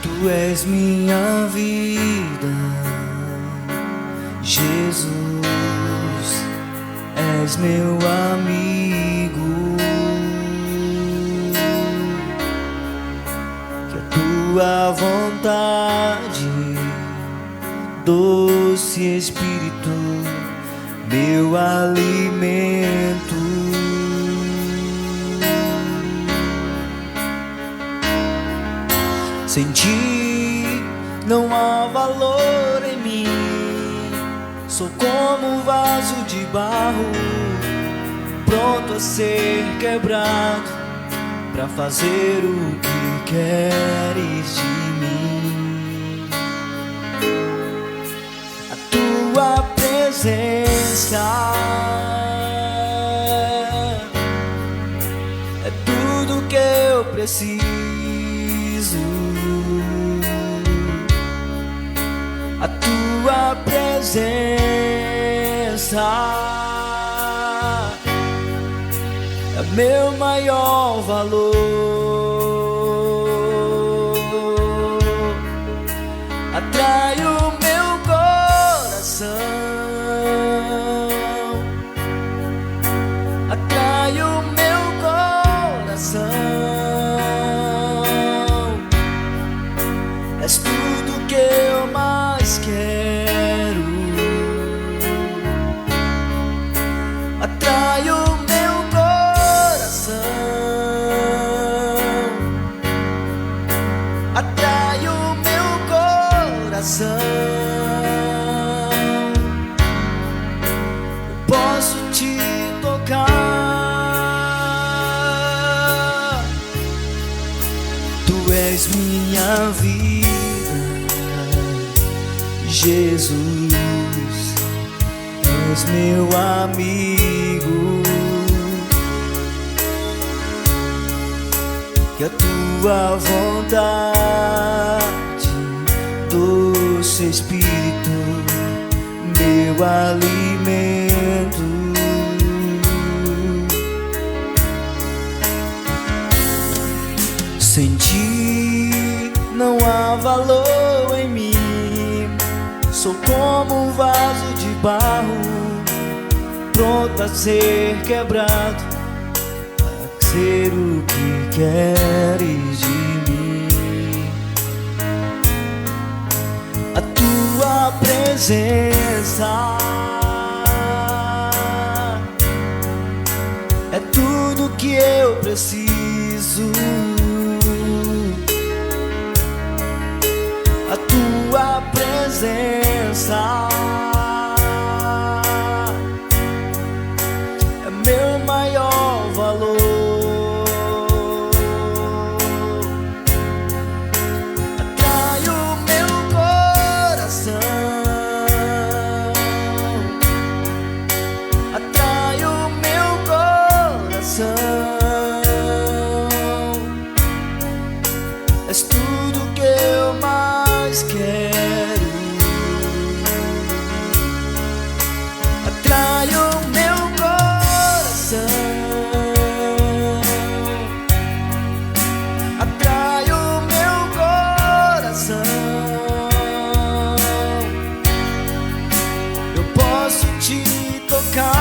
Tu és minha vida, Jesus, és meu amigo. Que a tua vontade, doce Espírito, meu alimento. Sem ti não há valor em mim. Sou como um vaso de barro, pronto a ser quebrado, pra fazer o que queres de mim. A tua presença é tudo que eu preciso. A tua presença é meu maior valor. Atrai o meu coração, atrai o meu coração. És tudo que eu mais quero. Atrai o meu coração, atrai o meu coração. Eu posso te tocar. Tu és minha vida, Jesus, és meu amigo. Que a tua vontade, doce Espírito, meu alimento. Sem ti não há valor em mim. Sou como um vaso de barro, pronto a ser quebrado, para ser o que queres de mim. A tua presença é tudo que eu preciso. A tua presença é meu maior valor. Atrai o meu coração, atrai o meu coração. És tudo que eu mais quero. Atrai o meu coração, atrai o meu coração. Eu posso te tocar.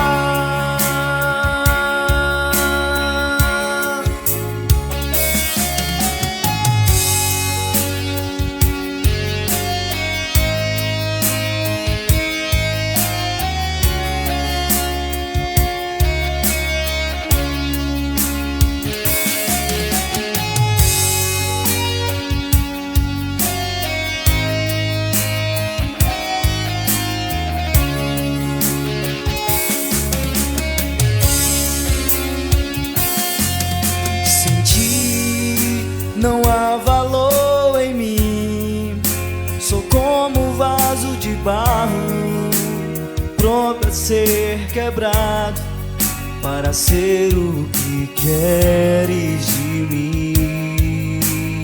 Não há valor em mim. Sou como um vaso de barro, pronto a ser quebrado, para ser o que queres de mim.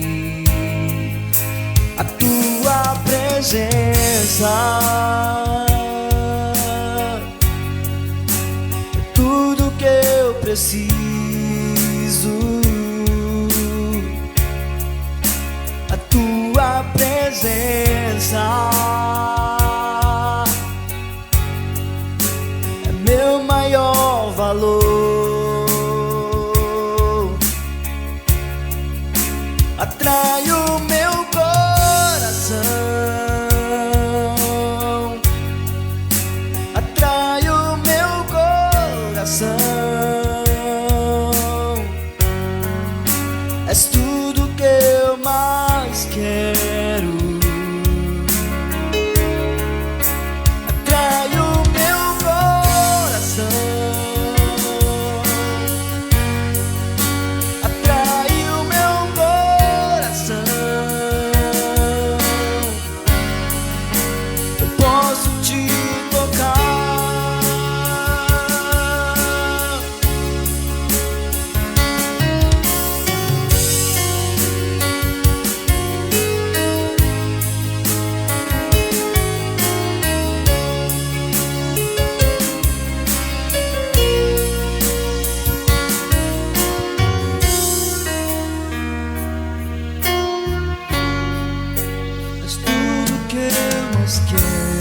A tua presença é tudo que eu preciso. A tua presença é meu maior valor. Atrai o meu coração, atrai o meu coração. És tudo que eu mais quero. Atrai o meu coração, atrai o meu coração. Eu posso te tocar, és tudo que eu mais quero.